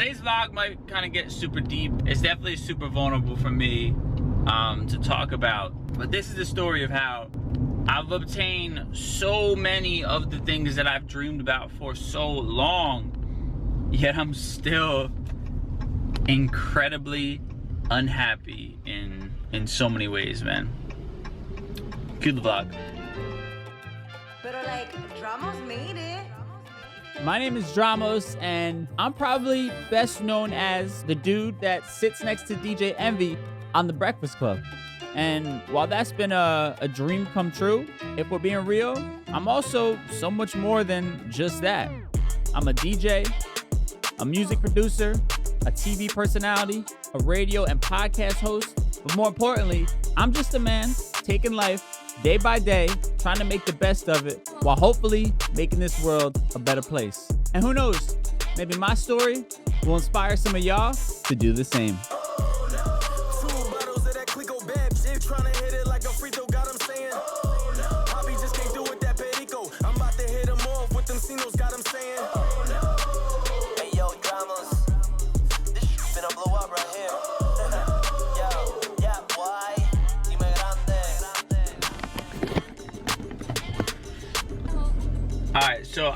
Today's vlog might kind of get super deep. It's definitely super vulnerable for me to talk about. But this is the story of how I've obtained so many of the things that I've dreamed about for so long, yet I'm still incredibly unhappy in so many ways, man. Cue the vlog. But like, Dramos made it. My name is Dramos, and I'm probably best known as the dude that sits next to DJ Envy on The Breakfast Club. And while that's been a dream come true, if we're being real, I'm also so much more than just that. I'm a DJ, a music producer, a TV personality, a radio and podcast host, but more importantly, I'm just a man taking life day by day, trying to make the best of it, while hopefully making this world a better place. And who knows, maybe my story will inspire some of y'all to do the same. Alright, so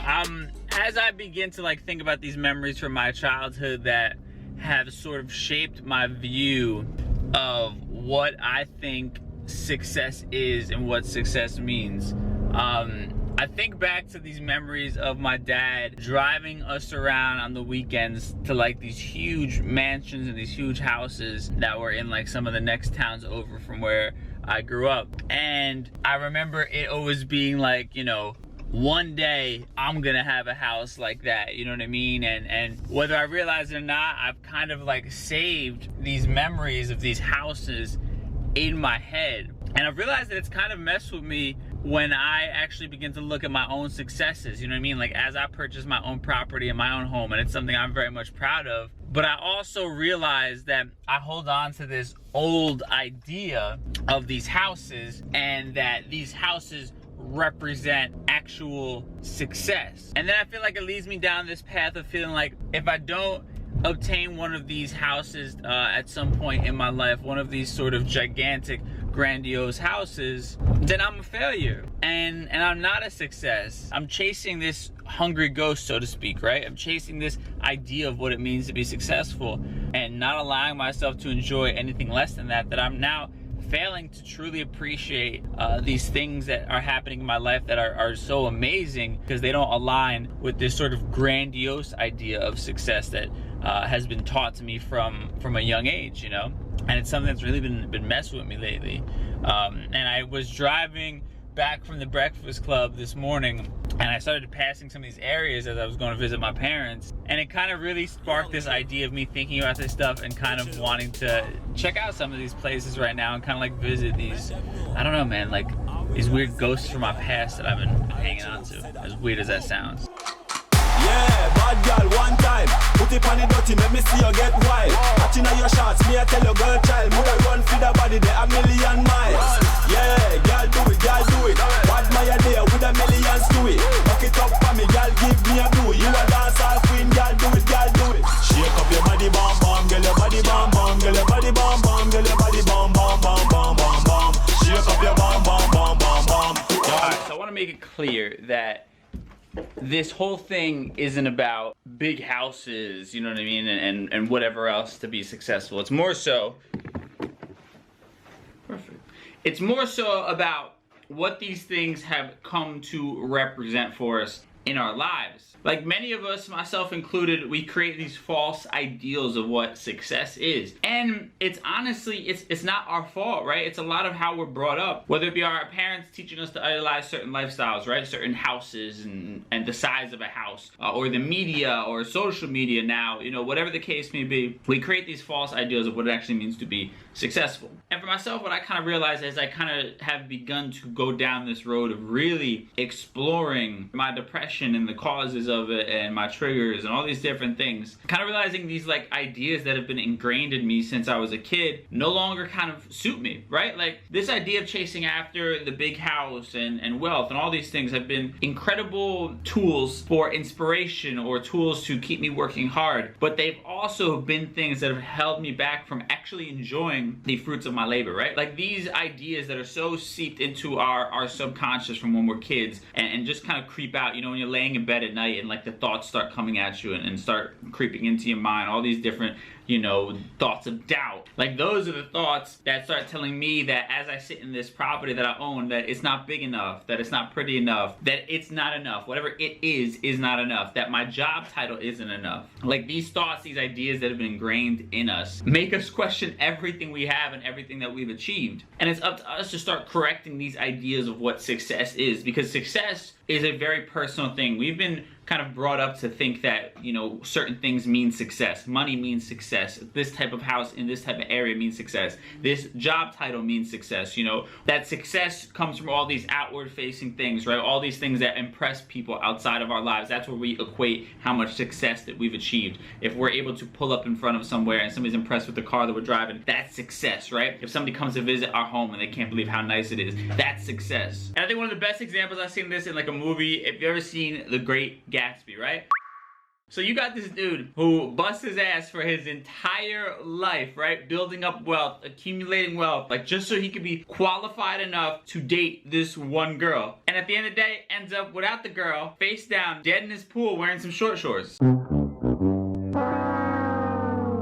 as I begin to like think about these memories from my childhood that have sort of shaped my view of what I think success is and what success means, I think back to these memories of my dad driving us around on the weekends to like these huge mansions and these huge houses that were in like some of the next towns over from where I grew up. And I remember it always being like, you know, one day I'm gonna have a house like that, you know what I mean? And whether I realize it or not, I've kind of like saved these memories of these houses in my head. And I've realized that it's kind of messed with me when I actually begin to look at my own successes, you know what I mean? Like as I purchase my own property and my own home, and it's something I'm very much proud of. But I also realize that I hold on to this old idea of these houses, and that these houses represent actual success. And then I feel like it leads me down this path of feeling like if I don't obtain one of these houses at some point in my life, one of these sort of gigantic, grandiose houses, then I'm a failure and I'm not a success. I'm chasing this hungry ghost, so to speak, right? I'm chasing this idea of what it means to be successful and not allowing myself to enjoy anything less than that, that I'm now failing to truly appreciate these things that are happening in my life that are so amazing, because they don't align with this sort of grandiose idea of success that has been taught to me from a young age, you know? And it's something that's really been messing with me lately. And I was driving back from the Breakfast Club this morning, and I started passing some of these areas as I was going to visit my parents, and it kind of really sparked this idea of me thinking about this stuff and kind of wanting to check out some of these places right now and kind of like visit these, I don't know, man, like these weird ghosts from my past that I've been hanging on to, as weird as that sounds. Yeah, bad girl, one time. Put it on the dirty, let me see you get wild. Watching on your shots, me I tell your girl child. Move a run for the body, they a million miles. Yeah, girl do it, girl do it. Bad my idea with a millions to it. Back it up for me, girl give me a blue. You a dancehall queen, girl do it, girl do it. Shake up your body, bam bam, girl your body bam bam, girl your body bam bam, girl your body bam bam bam bam bam bam. Shake up your bam bam bam bam bam. Alright, so I want to make it clear that this whole thing isn't about big houses, you know what I mean, and whatever else to be successful. It's more so, perfect. It's more so about what these things have come to represent for us in our lives. Like many of us, myself included, we create these false ideals of what success is. And it's honestly, it's not our fault, right? It's a lot of how we're brought up. Whether it be our parents teaching us to idolize certain lifestyles, right? Certain houses and the size of a house, or the media or social media now, you know, whatever the case may be, we create these false ideals of what it actually means to be successful. And for myself, what I kind of realized is I kind of have begun to go down this road of really exploring my depression depression and the causes of it and my triggers and all these different things. Kind of realizing these like ideas that have been ingrained in me since I was a kid no longer kind of suit me, right? Like this idea of chasing after the big house and wealth and all these things have been incredible tools for inspiration or tools to keep me working hard, but they've also been things that have held me back from actually enjoying the fruits of my labor, right? Like these ideas that are so seeped into our subconscious from when we're kids and just kind of creep out, you know, when you're laying in bed at night and like the thoughts start coming at you and start creeping into your mind, all these different, you know, thoughts of doubt. Like those are the thoughts that start telling me that as I sit in this property that I own, that it's not big enough, that it's not pretty enough, that it's not enough, whatever it is not enough, that my job title isn't enough. Like these thoughts, these ideas that have been ingrained in us make us question everything we have and everything that we've achieved. And it's up to us to start correcting these ideas of what success is, because success is a very personal thing. We've been kind of brought up to think that, you know, certain things mean success. Money means success. This type of house in this type of area means success. This job title means success. You know, that success comes from all these outward facing things, right? All these things that impress people outside of our lives. That's where we equate how much success that we've achieved. If we're able to pull up in front of somewhere and somebody's impressed with the car that we're driving, that's success, right? If somebody comes to visit our home and they can't believe how nice it is, that's success. And I think one of the best examples I've seen this in like a movie, if you've ever seen The Great Gatsby, right? So you got this dude who busts his ass for his entire life, right? Building up wealth, accumulating wealth, like just so he could be qualified enough to date this one girl. And at the end of the day, ends up without the girl, face down, dead in his pool, wearing some short shorts. And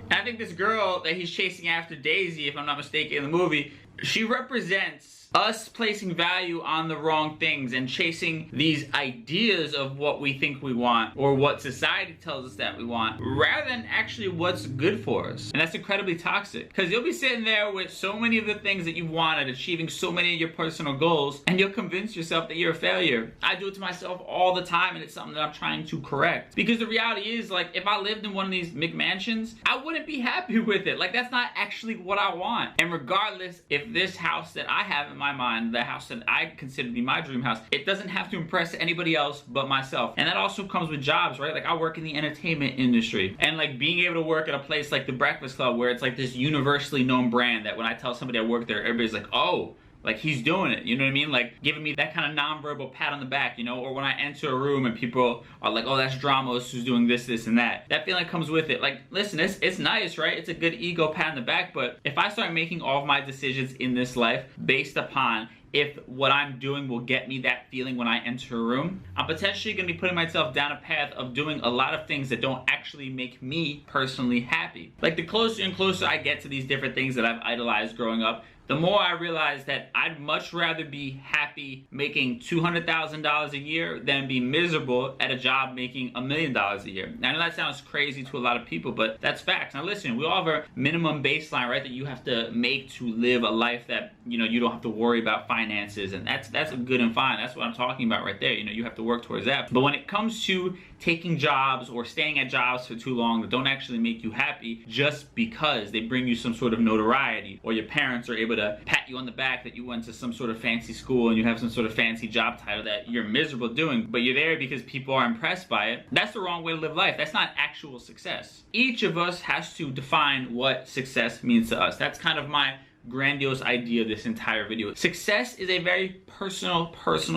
I think this girl that he's chasing after, Daisy, if I'm not mistaken in the movie, she represents us placing value on the wrong things and chasing these ideas of what we think we want or what society tells us that we want rather than actually what's good for us. And that's incredibly toxic, because you'll be sitting there with so many of the things that you've wanted, achieving so many of your personal goals, and you'll convince yourself that you're a failure. I do it to myself all the time, and it's something that I'm trying to correct, because the reality is, like, if I lived in one of these McMansions, I wouldn't be happy with it. Like, that's not actually what I want. And regardless, if this house that I have in my mind, the house that I consider to be my dream house, it doesn't have to impress anybody else but myself. And that also comes with jobs, right? Like I work in the entertainment industry, and like being able to work at a place like the Breakfast Club where it's like this universally known brand that when I tell somebody I work there, everybody's like, oh, like he's doing it, you know what I mean? Like giving me that kind of non-verbal pat on the back, you know? Or when I enter a room and people are like, oh, that's Dramos who's doing this, this, and that. That feeling comes with it. Like, listen, it's nice, right? It's a good ego pat on the back, but if I start making all of my decisions in this life based upon if what I'm doing will get me that feeling when I enter a room, I'm potentially gonna be putting myself down a path of doing a lot of things that don't actually make me personally happy. Like the closer and closer I get to these different things that I've idolized growing up, the more I realize that I'd much rather be happy making $200,000 a year than be miserable at a job making $1 million a year. Now, I know that sounds crazy to a lot of people, but that's facts. Now listen, we all have a minimum baseline, right, that you have to make to live a life that, you know, you don't have to worry about finances, and that's good and fine. That's what I'm talking about right there. You know, you have to work towards that. But when it comes to taking jobs or staying at jobs for too long that don't actually make you happy just because they bring you some sort of notoriety, or your parents are able to pat you on the back that you went to some sort of fancy school and you have some sort of fancy job title that you're miserable doing, but you're there because people are impressed by it, that's the wrong way to live life. That's not actual success. Each of us has to define what success means to us. That's kind of my grandiose idea of this entire video. Success is a very personal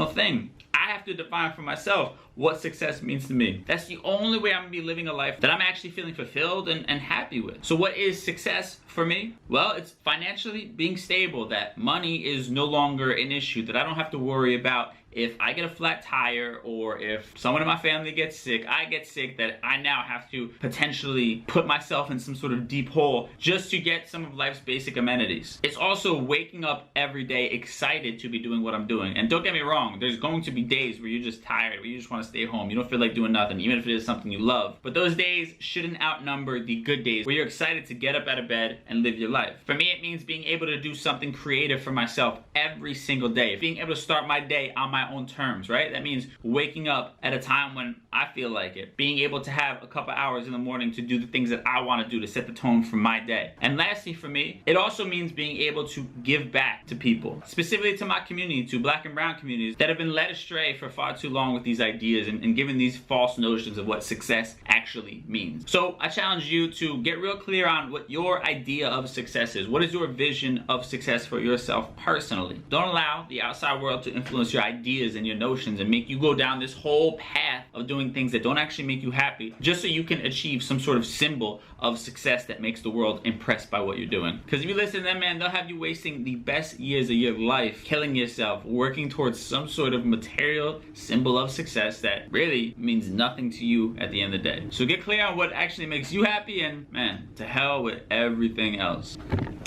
thing. I have to define for myself what success means to me. That's the only way I'm gonna be living a life that I'm actually feeling fulfilled and happy with. So what is success for me? Well, it's financially being stable, that money is no longer an issue, that I don't have to worry about if I get a flat tire or if someone in my family gets sick, I get sick, that I now have to potentially put myself in some sort of deep hole just to get some of life's basic amenities. It's also waking up every day excited to be doing what I'm doing. And don't get me wrong, there's going to be days where you're just tired, where you just want to stay home. You don't feel like doing nothing, even if it is something you love. But those days shouldn't outnumber the good days where you're excited to get up out of bed and live your life. For me, it means being able to do something creative for myself every single day. Being able to start my day on my my own terms, right? That means waking up at a time when I feel like it, being able to have a couple hours in the morning to do the things that I want to do to set the tone for my day. And lastly, for me, it also means being able to give back to people, specifically to my community, to Black and brown communities that have been led astray for far too long with these ideas and given these false notions of what success actually means. So I challenge you to get real clear on what your idea of success is. What is your vision of success for yourself personally? Don't allow the outside world to influence your ideas and your notions and make you go down this whole path of doing things that don't actually make you happy just so you can achieve some sort of symbol of success that makes the world impressed by what you're doing. Because if you listen to them, man, they'll have you wasting the best years of your life killing yourself, working towards some sort of material symbol of success that really means nothing to you at the end of the day. So get clear on what actually makes you happy, and man, to hell with everything else.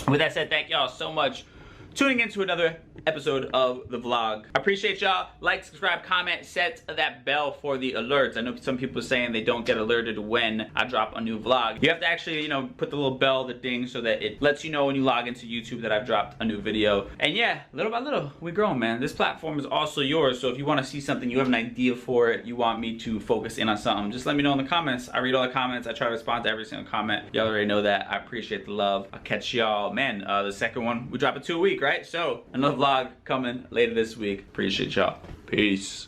With that said, thank y'all so much tuning into another episode of the vlog. I appreciate y'all. Like, subscribe, comment, set that bell for the alerts. I know some people are saying they don't get alerted when I drop a new vlog. You have to actually, put the little bell, the ding, so that it lets you know when you log into YouTube that I've dropped a new video. And yeah, little by little, we're growing, man. This platform is also yours, so if you want to see something, you have an idea for it, you want me to focus in on something, just let me know in the comments. I read all the comments. I try to respond to every single comment. Y'all already know that. I appreciate the love. I'll catch y'all. Man, the second one, we drop it 2 a week, right? So, another vlog coming later this week. Appreciate y'all. Peace.